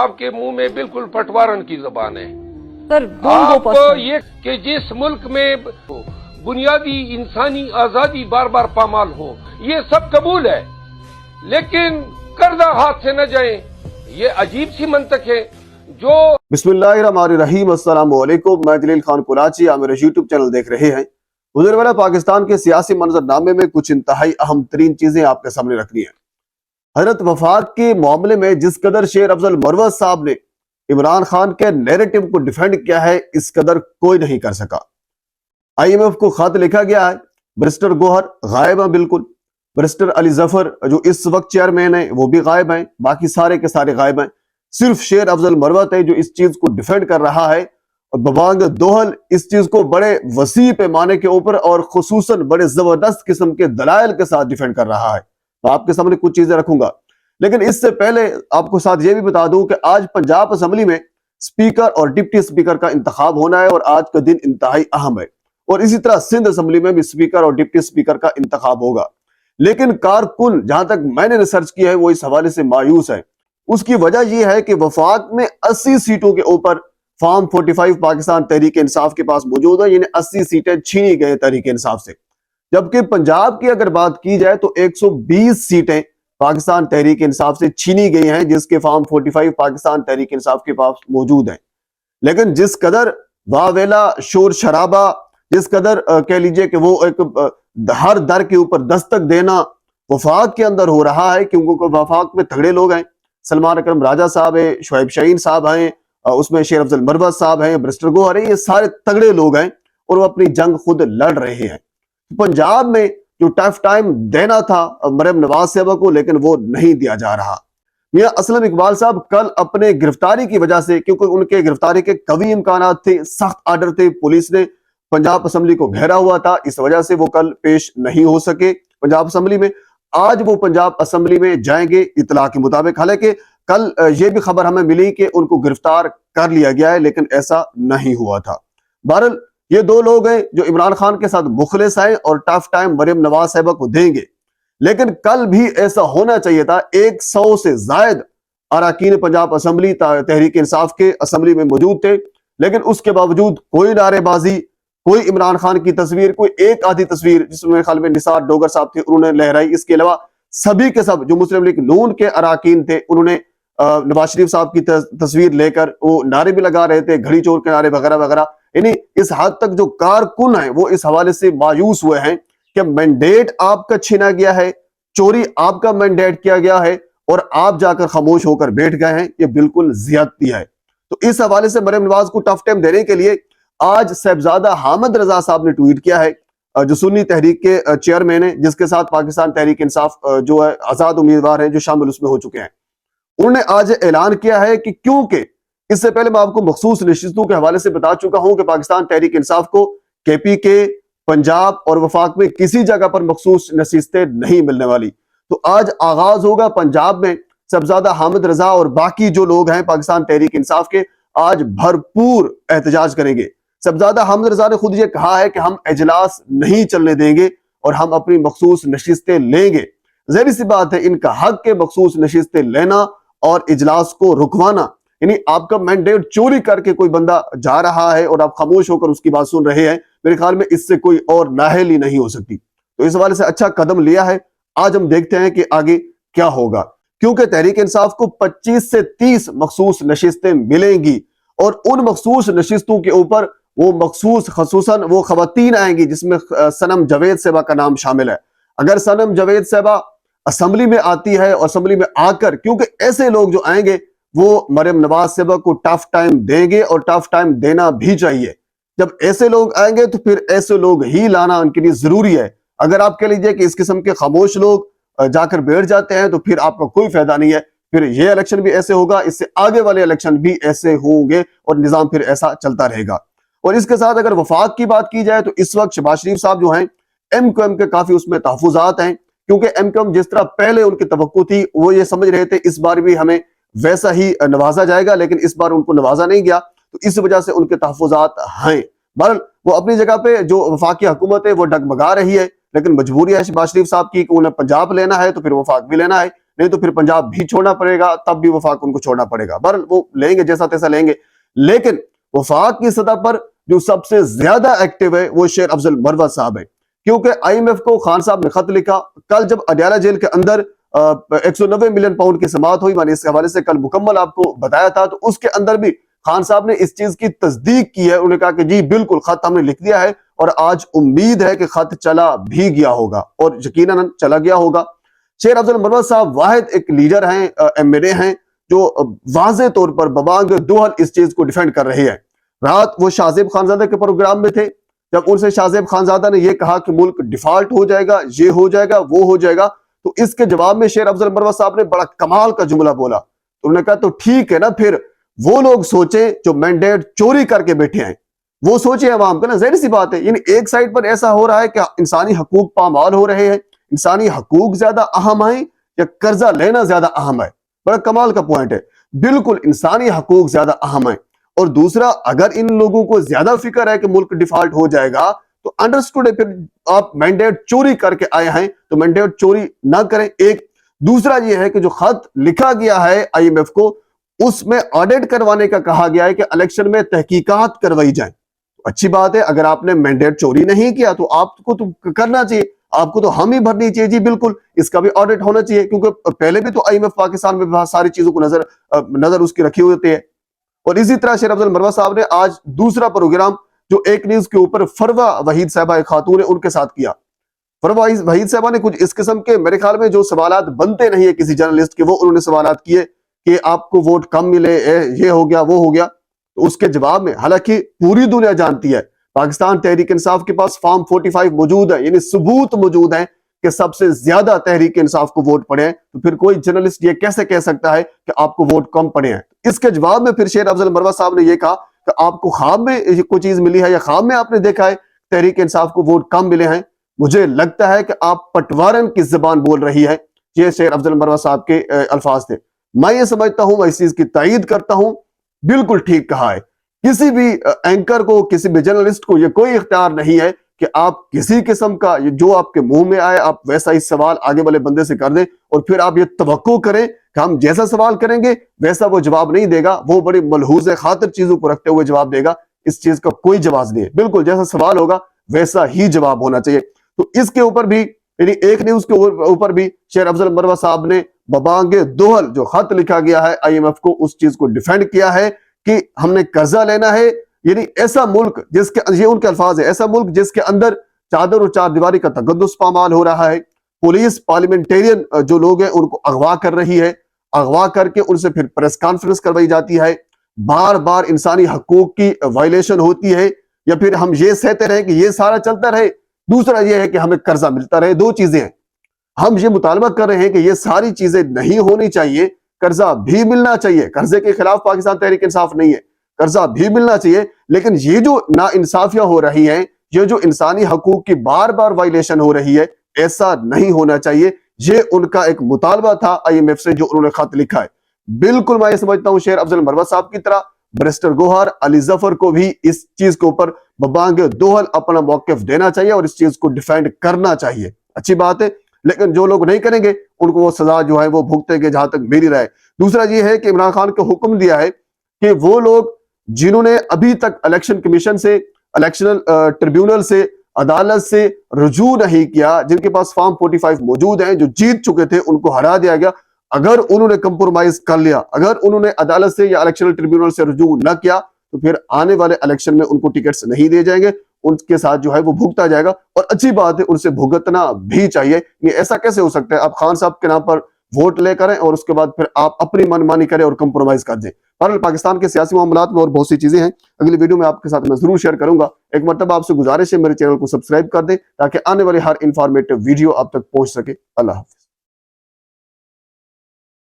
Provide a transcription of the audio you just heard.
آپ کے منہ میں بالکل پٹوارن کی زبان ہے سر آپ یہ کہ جس ملک میں بنیادی انسانی آزادی بار بار پامال ہو یہ سب قبول ہے، لیکن کردہ ہاتھ سے نہ جائیں، یہ عجیب سی منطق ہے جو بسم اللہ الرحمن الرحیم۔ السلام علیکم، میں جلیل خان کولاچی، آپ میرے یوٹیوب چینل دیکھ رہے ہیں۔ حضور والا پاکستان کے سیاسی منظرنامے میں کچھ انتہائی اہم ترین چیزیں آپ کے سامنے رکھنی ہیں۔ حضرت وفاق کے معاملے میں جس قدر شیر افضل مروت صاحب نے عمران خان کے نیریٹو کو ڈیفینڈ کیا ہے، اس قدر کوئی نہیں کر سکا۔ آئی ایم ایف کو خط لکھا گیا ہے، برسٹر گوہر غائب ہیں، بالکل برسٹر علی ظفر جو اس وقت چیئرمین ہیں وہ بھی غائب ہیں، باقی سارے کے سارے غائب ہیں، صرف شیر افضل مروت ہے جو اس چیز کو ڈیفینڈ کر رہا ہے، اور ببانگ دوہل اس چیز کو بڑے وسیع پیمانے کے اوپر اور خصوصاً بڑے زبردست قسم کے دلائل کے ساتھ ڈیفینڈ کر رہا ہے۔ تو آپ کے سامنے کچھ چیزیں رکھوں گا، لیکن اس سے پہلے آپ کو ساتھ یہ بھی بتا دوں کہ آج پنجاب اسمبلی میں سپیکر اور ڈپٹی سپیکر کا انتخاب ہونا ہے، اور آج کا دن انتہائی اہم ہے، اور اسی طرح سندھ اسمبلی میں بھی سپیکر اور ڈپٹی سپیکر کا انتخاب ہوگا۔ لیکن کارکن جہاں تک میں نے ریسرچ کیا ہے وہ اس حوالے سے مایوس ہے۔ اس کی وجہ یہ ہے کہ وفاق میں 80 سیٹوں کے اوپر فارم 45 پاکستان تحریک انصاف کے پاس موجود ہے، یعنی 80 سیٹیں چھینی گئے تحریک انصاف سے، جبکہ پنجاب کی اگر بات کی جائے تو 120 سیٹیں پاکستان تحریک انصاف سے چھینی گئی ہیں، جس کے فارم 45 پاکستان تحریک انصاف کے پاس موجود ہیں۔ لیکن جس قدر واویلا شور شرابہ، جس قدر کہہ لیجئے کہ وہ ایک ہر در کے اوپر دستک دینا وفاق کے اندر ہو رہا ہے، کیونکہ وفاق میں تگڑے لوگ ہیں، سلمان اکرم راجہ صاحب ہیں، شعیب شاہین صاحب ہیں، اس میں شیر افضل مروت صاحب ہیں، برسٹر گوہر ہیں، یہ سارے تگڑے لوگ ہیں اور وہ اپنی جنگ خود لڑ رہے ہیں۔ پنجاب میں جو ٹف ٹائم دینا تھا مریم نواز صاحبہ کو، لیکن وہ نہیں دیا جا رہا۔ میاں اسلم اقبال صاحب کل اپنے گرفتاری کی وجہ سے، کیونکہ ان کے گرفتاری کے قوی امکانات تھے، سخت آرڈر تھے، پولیس نے پنجاب اسمبلی کو گھیرا ہوا تھا، اس وجہ سے وہ کل پیش نہیں ہو سکے پنجاب اسمبلی میں۔ آج وہ پنجاب اسمبلی میں جائیں گے اطلاع کے مطابق، حالانکہ کل یہ بھی خبر ہمیں ملی کہ ان کو گرفتار کر لیا گیا ہے، لیکن ایسا نہیں ہوا تھا۔ بہرحال یہ دو لوگ ہیں جو عمران خان کے ساتھ مخلص ہیں اور ٹف ٹائم مریم نواز صاحبہ کو دیں گے، لیکن کل بھی ایسا ہونا چاہیے تھا۔ 100 سے زائد اراکین پنجاب اسمبلی تحریک انصاف کے اسمبلی میں موجود تھے، لیکن اس کے باوجود کوئی نعرے بازی، کوئی عمران خان کی تصویر، کوئی ایک آدھی تصویر جس میں خیال میں نثار ڈوگر صاحب تھے انہوں نے لہرائی، اس کے علاوہ سبھی کے سب جو مسلم لیگ نون کے اراکین تھے انہوں نے نواز شریف صاحب کی تصویر لے کر وہ نعرے بھی لگا رہے تھے، گھڑی چور کے نعرے وغیرہ وغیرہ۔ یعنی اس حد تک جو کارکن ہیں وہ اس حوالے سے مایوس ہوئے ہیں کہ مینڈیٹ آپ کا چھینا گیا ہے، چوری آپ کا مینڈیٹ کیا گیا ہے، اور آپ جا کر خاموش ہو کر بیٹھ گئے ہیں، یہ بالکل زیادتی ہے۔ تو اس حوالے سے مریم نواز کو ٹف ٹائم دینے کے لیے آج صاحبزادہ حامد رضا صاحب نے ٹویٹ کیا ہے، جو سنی تحریک کے چیئرمین ہیں، جس کے ساتھ پاکستان تحریک انصاف جو ہے آزاد امیدوار ہیں جو شامل اس میں ہو چکے ہیں۔ انہوں نے آج اعلان کیا ہے کہ کیونکہ اس سے پہلے میں آپ کو مخصوص نشستوں کے حوالے سے بتا چکا ہوں کہ پاکستان تحریک انصاف کو کے پی کے، پنجاب اور وفاق میں کسی جگہ پر مخصوص نشستیں نہیں ملنے والی، تو آج آغاز ہوگا پنجاب میں۔ صاحبزادہ حامد رضا اور باقی جو لوگ ہیں پاکستان تحریک انصاف کے آج بھرپور احتجاج کریں گے۔ صاحبزادہ حامد رضا نے خود یہ کہا ہے کہ ہم اجلاس نہیں چلنے دیں گے اور ہم اپنی مخصوص نشستیں لیں گے۔ ظاہر سی بات ہے ان کا حق کے مخصوص نشستیں لینا اور اجلاس کو رکوانا، یعنی آپ کا مینڈیٹ چوری کر کے کوئی بندہ جا رہا ہے اور آپ خاموش ہو کر اس کی بات سن رہے ہیں، میرے خیال میں اس سے کوئی اور نااہلی نہیں ہو سکتی۔ تو اس حوالے سے اچھا قدم لیا ہے، آج ہم دیکھتے ہیں کہ آگے کیا ہوگا، کیونکہ تحریک انصاف کو 25 سے 30 مخصوص نشستیں ملیں گی، اور ان مخصوص نشستوں کے اوپر وہ مخصوص خصوصاً وہ خواتین آئیں گی جس میں صنم جاوید صاحبہ کا نام شامل ہے۔ اگر صنم جاوید صاحبہ اسمبلی میں آتی ہے اور اسمبلی میں آ کر، کیونکہ ایسے لوگ جو آئیں گے وہ مریم نواز صاحبہ کو ٹف ٹائم دیں گے، اور ٹف ٹائم دینا بھی چاہیے۔ جب ایسے لوگ آئیں گے تو پھر ایسے لوگ ہی لانا ان کے لیے ضروری ہے۔ اگر آپ کہہ لیجئے کہ اس قسم کے خاموش لوگ جا کر بیٹھ جاتے ہیں تو پھر آپ کا کوئی فائدہ نہیں ہے، پھر یہ الیکشن بھی ایسے ہوگا، اس سے آگے والے الیکشن بھی ایسے ہوں گے، اور نظام پھر ایسا چلتا رہے گا۔ اور اس کے ساتھ اگر وفاق کی بات کی جائے تو اس وقت شہباز شریف صاحب جو ہیں ایم کیو ایم کے کافی اس میں تحفظات ہیں، کیونکہ ایم کیو ایم جس طرح پہلے ان کی توقع تھی وہ یہ سمجھ رہے تھے اس بار بھی ہمیں ویسا ہی نوازا جائے گا، لیکن اس بار ان کو نوازا نہیں گیا، تو اس وجہ سے ان کے تحفظات ہیں۔ بہرحال وہ اپنی جگہ پہ جو وفاقی حکومت ہے وہ ڈگمگا رہی ہے، لیکن مجبوری ہے شہباز شریف صاحب کی کہ انہیں پنجاب لینا ہے تو پھر وفاق بھی لینا ہے، نہیں تو پھر پنجاب بھی چھوڑنا پڑے گا, تب بھی وفاق ان کو چھوڑنا پڑے گا. بہرحال وہ لیں گے جیسا تیسا لیں گے, لیکن وفاق کی سطح پر جو سب سے زیادہ ایکٹیو ہے وہ شیر افضل مروت صاحب ہے, کیونکہ آئی ایم ایف کو خان صاحب نے خط لکھا. کل جب اڈیالہ جیل کے اندر 190 ملین پاؤنڈ کی سماعت ہوئی, میں نے اس حوالے سے کل مکمل آپ کو بتایا تھا, تو اس کے اندر بھی خان صاحب نے اس چیز کی تصدیق کی ہے. انہوں نے کہا کہ جی بالکل خط ہم نے لکھ دیا ہے, اور آج امید ہے کہ خط چلا بھی گیا ہوگا, اور یقیناً چلا گیا ہوگا. شیر افضل مروت صاحب واحد ایک لیڈر ہیں, ایم ایل اے ہیں, جو واضح طور پر ببانگ دوحل اس چیز کو ڈیفینڈ کر رہے ہیں. رات وہ شاہ زیب خانزادہ کے پروگرام میں تھے, جب ان سے شاہ زیب خانزادہ نے یہ کہا کہ ملک ڈیفالٹ ہو جائے گا, یہ ہو جائے گا, وہ ہو جائے گا, تو اس کے جواب میں شیر افضل مروت صاحب نے بڑا کمال کا جملہ بولا. تو انہوں نے کہا تو ٹھیک ہے نا, پھر وہ لوگ سوچیں جو مینڈیٹ چوری کر کے بیٹھے ہیں, وہ سوچیں عوام کا نا. ظاہر سی بات ہے, یعنی ایک سائڈ پر ایسا ہو رہا ہے کہ انسانی حقوق پامال ہو رہے ہیں, انسانی حقوق زیادہ اہم ہیں یا قرضہ لینا زیادہ اہم ہے. بڑا کمال کا پوائنٹ ہے, بالکل انسانی حقوق زیادہ اہم ہیں. اور دوسرا, اگر ان لوگوں کو زیادہ فکر ہے کہ ملک ڈیفالٹ ہو جائے گا تو انڈرسٹوڈ ہے, پھر آپ مینڈیٹ چوری کر کے آئے ہیں تو مینڈیٹ چوری نہ کریں. ایک دوسرا یہ ہے کہ جو خط لکھا گیا ہے آئی ایم ایف کو, اس میں آڈٹ کروانے کا کہا گیا ہے کہ الیکشن میں تحقیقات کروائی جائیں. اچھی بات ہے, اگر آپ نے مینڈیٹ چوری نہیں کیا تو آپ کو تو کرنا چاہیے, آپ کو تو ہم ہی بھرنی چاہیے. جی بالکل, اس کا بھی آڈٹ ہونا چاہیے, کیونکہ پہلے بھی تو آئی ایم ایف پاکستان میں بہت ساری چیزوں کو نظر اس کی رکھی ہوتے ہیں. اور اسی طرح شیر افضل مروت صاحب نے آج دوسرا پروگرام جو ایک نیوز کے اوپر فروہ وحید صاحبہ ایک خاتون ہے ان کے ساتھ کیا. فروہ وحید صاحبہ نے کچھ اس قسم کے, میرے خیال میں جو سوالات بنتے نہیں ہیں کسی جرنلسٹ کے, وہ انہوں نے سوالات کیے کہ آپ کو ووٹ کم ملے, یہ ہو گیا, وہ ہو گیا. تو اس کے جواب میں, حالانکہ پوری دنیا جانتی ہے پاکستان تحریک انصاف کے پاس فارم 45 موجود ہے, یعنی ثبوت موجود ہیں کہ سب سے زیادہ تحریک انصاف کو ووٹ پڑے ہیں, تو پھر کوئی جرنلسٹ یہ کیسے کہہ سکتا ہے کہ آپ کو ووٹ کم پڑے ہیں. اس کے جواب میں پھر شیر افضل مروت صاحب نے یہ کہا کہ آپ کو خواب میں کوئی چیز ملی ہے یا خواب میں آپ نے دیکھا ہے تحریک انصاف کو ووٹ کم ملے ہیں. مجھے لگتا ہے کہ آپ پٹوارن کی زبان بول رہی ہے. یہ شیر افضل مروت صاحب کے الفاظ تھے. میں یہ سمجھتا ہوں, میں اس چیز کی تائید کرتا ہوں, بالکل ٹھیک کہا ہے. کسی بھی اینکر کو, کسی بھی جرنلسٹ کو یہ کوئی اختیار نہیں ہے کہ آپ کسی قسم کا جو آپ کے منہ میں آئے آپ ویسا ہی سوال آگے والے بندے سے کر دیں, اور پھر آپ یہ توقع کریں کہ ہم جیسا سوال کریں گے ویسا وہ جواب نہیں دے گا, وہ بڑی ملحوظ خاطر چیزوں کو رکھتے ہوئے جواب دے گا. اس چیز کا کوئی جواز نہیں ہے. بالکل جیسا سوال ہوگا ویسا ہی جواب ہونا چاہیے. تو اس کے اوپر بھی, یعنی ایک نیوز کے اوپر بھی شیر افضل مروت صاحب نے ببانگ دوحل جو خط لکھا گیا ہے آئی ایم ایف کو, اس چیز کو ڈیفینڈ کیا ہے کہ ہم نے قرضہ لینا ہے. یعنی ایسا ملک جس کے, یہ ان کے الفاظ ہے, ایسا ملک جس کے اندر چادر اور چار دیواری کا تقدس پامال ہو رہا ہے, پولیس پارلیمنٹیرین جو لوگ ہیں ان کو اغوا کر رہی ہے, اغوا کر کے ان سے پھر پریس کانفرنس کروائی جاتی ہے, بار بار انسانی حقوق کی وائلیشن ہوتی ہے, یا پھر ہم یہ سہتے رہے کہ یہ سارا چلتا رہے. دوسرا یہ ہے کہ ہمیں قرضہ ملتا رہے. دو چیزیں ہیں. ہم یہ مطالبہ کر رہے ہیں کہ یہ ساری چیزیں نہیں ہونی چاہیے, قرضہ بھی ملنا چاہیے. قرضے کے خلاف پاکستان تحریک انصاف نہیں ہے, قرضہ بھی ملنا چاہیے. لیکن یہ جو ناانصافیاں ہو رہی ہیں, یہ جو انسانی حقوق کی بار بار وائلیشن ہو رہی ہے, ایسا نہیں ہونا چاہیے. یہ ان کا ایک مطالبہ تھا آئی ایم ایف سے جو انہوں نے خط لکھا ہے. بالکل میں یہ سمجھتا ہوں شیر افضل مروت صاحب کی طرح بریسٹر گوہر علی ظفر کو بھی اس چیز کے اوپر ببانگ دوحل اپنا موقف دینا چاہیے اور اس چیز کو ڈیفینڈ کرنا چاہیے. اچھی بات ہے, لیکن جو لوگ نہیں کریں گے ان کو وہ سزا جو ہے وہ بھگتیں گے جہاں تک میری رائے. دوسرا یہ ہے کہ عمران خان کو حکم دیا ہے کہ وہ لوگ جنہوں نے ابھی تک الیکشن کمیشن سے, الیکشن ٹریبیونل سے, عدالت سے رجوع نہیں کیا, جن کے پاس فارم 45 موجود ہیں, جو جیت چکے تھے, ان کو ہرا دیا گیا. اگر انہوں نے کمپرومائز کر لیا, اگر انہوں نے عدالت سے یا الیکشن ٹریبیونل سے رجوع نہ کیا, تو پھر آنے والے الیکشن میں ان کو ٹکٹس نہیں دے جائیں گے, ان کے ساتھ جو ہے وہ بھگتا جائے گا. اور اچھی بات ہے, ان سے بھگتنا بھی چاہیے. یہ ایسا کیسے ہو سکتا ہے آپ خان صاحب کے نام پر ووٹ لے کریں اور اس کے بعد پھر آپ اپنی من مانی کریں اور کمپرومائز کر دیں. بہرحال پاکستان کے سیاسی معاملات میں اور بہت سی چیزیں ہیں, اگلی ویڈیو میں آپ کے ساتھ میں ضرور شیئر کروں گا. ایک مرتبہ آپ سے گزارش ہے میرے چینل کو سبسکرائب کر دیں تاکہ آنے والی ہر انفارمیٹو ویڈیو آپ تک پہنچ سکے. اللہ حافظ.